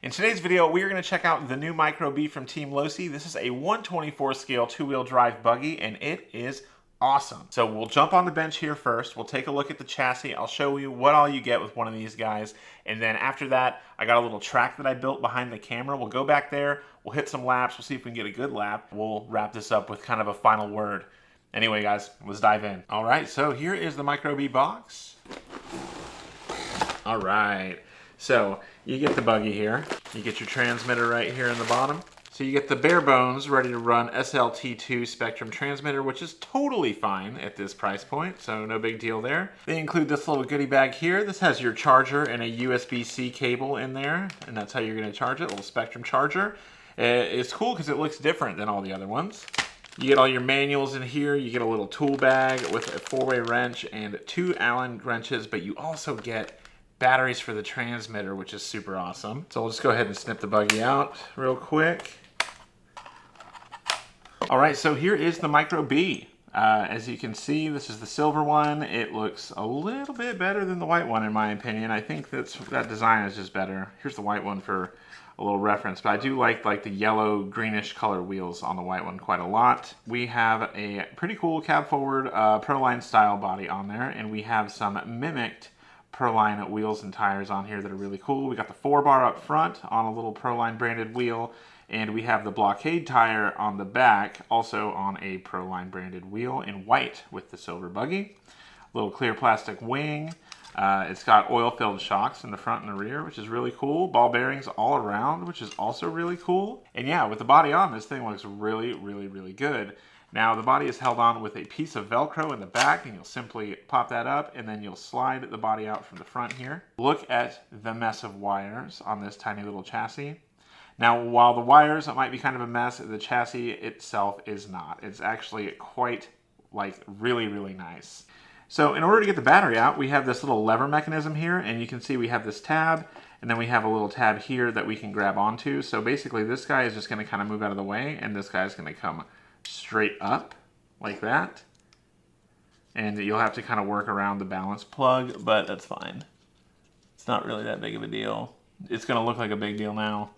In today's video, we are going to check out the new Micro B from Team Losi. This is a 1/24 scale two-wheel drive buggy, and it is awesome. So we'll jump on the bench here first. We'll take a look at the chassis. I'll show you what all you get with one of these guys. And then after that, I got a little track that I built behind the camera. We'll go back there. We'll hit some laps. We'll see if we can get a good lap. We'll wrap this up with kind of a final word. Anyway, guys, let's dive in. All right, so here is the Micro B box. All right. So you get the buggy here, you get your transmitter right here in the bottom. So you get the bare bones ready to run SLT2 Spectrum transmitter, which is totally fine at this price point, so no big deal there. They include this little goodie bag here. This has your charger and a USB-C cable in there, and that's how you're going to charge it, a little Spectrum charger. It's cool because it looks different than all the other ones. You get all your manuals in here. You get a little tool bag with a 4-way wrench and 2 Allen wrenches, but you also get batteries for the transmitter, which is super awesome. So we'll just go ahead and snip the buggy out real quick. All right, so here is the Micro B. As you can see, this is the silver one. It looks a little bit better than the white one, in my opinion. I think that design is just better. Here's the white one for a little reference, but I do like the yellow greenish color wheels on the white one quite a lot. We have a pretty cool cab forward Proline style body on there, and we have some mimicked Proline wheels and tires on here that are really cool. We got the 4-bar up front on a little Proline branded wheel, and we have the blockade tire on the back, also on a Proline branded wheel in white with the silver buggy. Little clear plastic wing. It's got oil-filled shocks in the front and the rear, which is really cool. Ball bearings all around, which is also really cool. And yeah, with the body on, this thing looks really, really, really good. Now, the body is held on with a piece of Velcro in the back, and you'll simply pop that up, and then you'll slide the body out from the front here. Look at the mess of wires on this tiny little chassis. Now, while the wires might be kind of a mess, the chassis itself is not. It's actually quite, really, really nice. So in order to get the battery out, we have this little lever mechanism here, and you can see we have this tab, and then we have a little tab here that we can grab onto. So basically, this guy is just going to kind of move out of the way, and this guy is going to come straight up like that, and you'll have to kind of work around the balance plug, but that's fine. It's not really that big of a deal. It's going to look like a big deal now.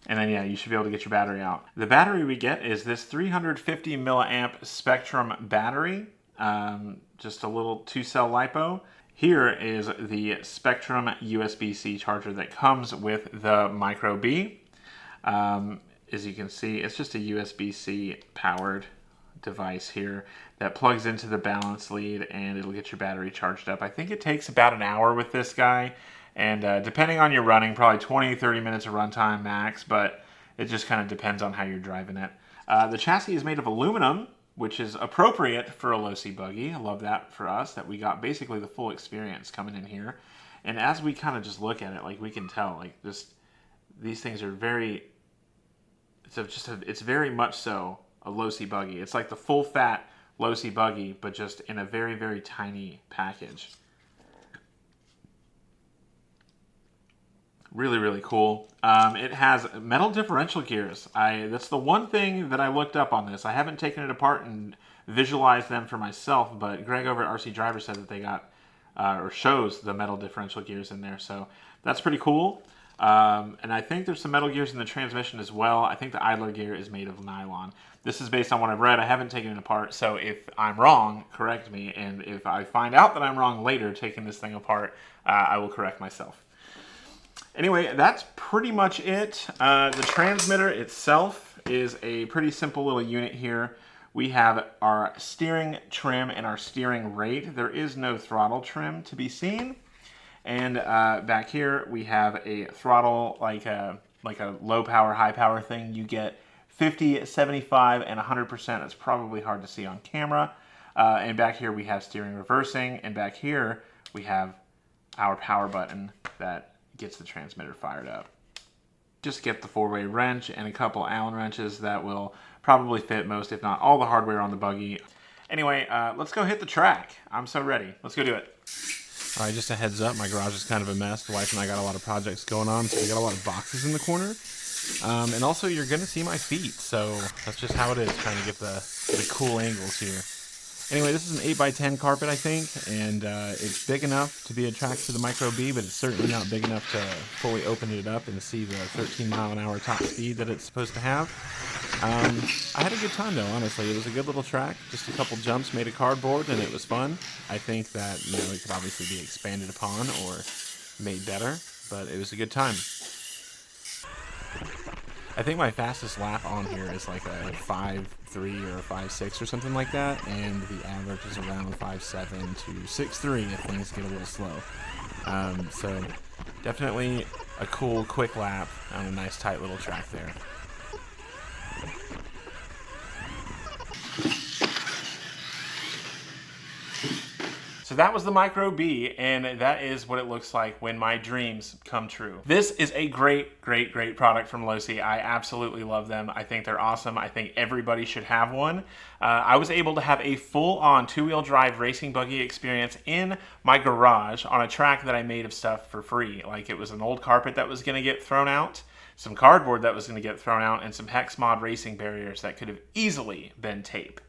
And then yeah, you should be able to get your battery out. The battery we get is this 350 milliamp Spectrum battery, just a little 2-cell LiPo. Here is the Spectrum USB-C charger that comes with the Micro B. As you can see, it's just a USB-C powered device here that plugs into the balance lead, and it'll get your battery charged up. I think it takes about an hour with this guy, and depending on your running, probably 20-30 minutes of runtime max, but it just kind of depends on how you're driving it. The chassis is made of aluminum, which is appropriate for a Losi buggy. I love that for us, that we got basically the full experience coming in here. And as we kind of just look at it, we can tell, these things are very... It's very much so a Losi buggy. It's like the full-fat Losi buggy, but just in a very, very tiny package. Really, really cool. It has metal differential gears. That's the one thing that I looked up on this. I haven't taken it apart and visualized them for myself, but Greg over at RC Driver said that they got, or shows the metal differential gears in there, so that's pretty cool. And I think there's some metal gears in the transmission as well. I think the idler gear is made of nylon. This is based on what I've read. I haven't taken it apart, so if I'm wrong, correct me. And if I find out that I'm wrong later taking this thing apart, I will correct myself. Anyway, that's pretty much it. The transmitter itself is a pretty simple little unit here. We have our steering trim and our steering rate. There is no throttle trim to be seen. And back here we have a throttle, like a low power, high power thing. You get 50, 75, and 100%. That's probably hard to see on camera. And back here we have steering reversing. And back here we have our power button that gets the transmitter fired up. Just get the 4-way wrench and a couple Allen wrenches that will probably fit most, if not all, the hardware on the buggy. Anyway, let's go hit the track. I'm so ready. Let's go do it. All right, just a heads up, my garage is kind of a mess. The wife and I got a lot of projects going on, so we got a lot of boxes in the corner. And also, you're going to see my feet, so that's just how it is, trying to get the cool angles here. Anyway, this is an 8x10 carpet, I think, and it's big enough to be a track to the Micro B, but it's certainly not big enough to fully open it up and see the 13-mile-an-hour top speed that it's supposed to have. I had a good time, though, honestly. It was a good little track. Just a couple jumps made of cardboard, and it was fun. I think that, you know, it could obviously be expanded upon or made better, but it was a good time. I think my fastest lap on here is like a 5.3 or a 5.6 or something like that, and the average is around 5.7 to 6.3 if things get a little slow. So definitely a cool quick lap on a nice tight little track there. So that was the Micro B, and that is what it looks like when my dreams come true. This is a great, great, great product from Losi. I absolutely love them. I think they're awesome. I think everybody should have one. I was able to have a full-on two-wheel drive racing buggy experience in my garage on a track that I made of stuff for free. Like, it was an old carpet that was gonna get thrown out, some cardboard that was gonna get thrown out, and some hex mod racing barriers that could have easily been tape.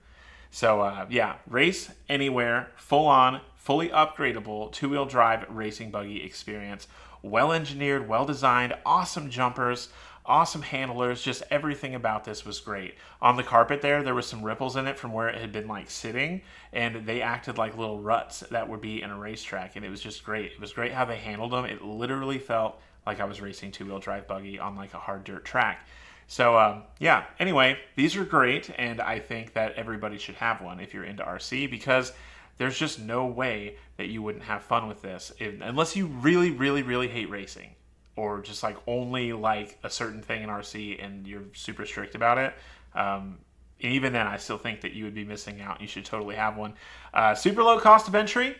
So yeah, race anywhere, full on, fully upgradable two-wheel drive racing buggy experience. Well engineered, well designed, awesome jumpers, awesome handlers, just everything about this was great. On the carpet there was some ripples in it from where it had been like sitting, and they acted like little ruts that would be in a racetrack, and it was just great. It was great how they handled them. It literally felt like I was racing two-wheel drive buggy on like a hard dirt track. So yeah, anyway, these are great, and I think that everybody should have one if you're into RC, because there's just no way that you wouldn't have fun with this, unless you really, really, really hate racing, or just like only like a certain thing in RC and you're super strict about it. And even then, I still think that you would be missing out. You should totally have one. Super low cost of entry.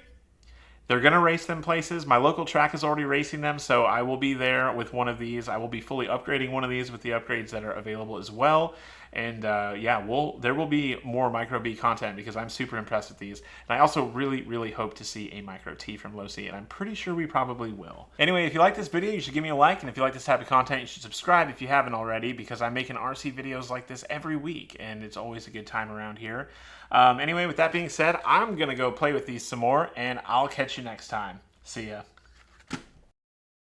They're going to race them places. My local track is already racing them, so I will be there with one of these. I will be fully upgrading one of these with the upgrades that are available as well. And yeah, there will be more Micro B content because I'm super impressed with these. And I also really, really hope to see a Micro T from Losi, and I'm pretty sure we probably will. Anyway, if you like this video, you should give me a like, and if you like this type of content, you should subscribe if you haven't already, because I'm making RC videos like this every week, and it's always a good time around here. Anyway, with that being said, I'm going to go play with these some more, and I'll catch you next time. See ya.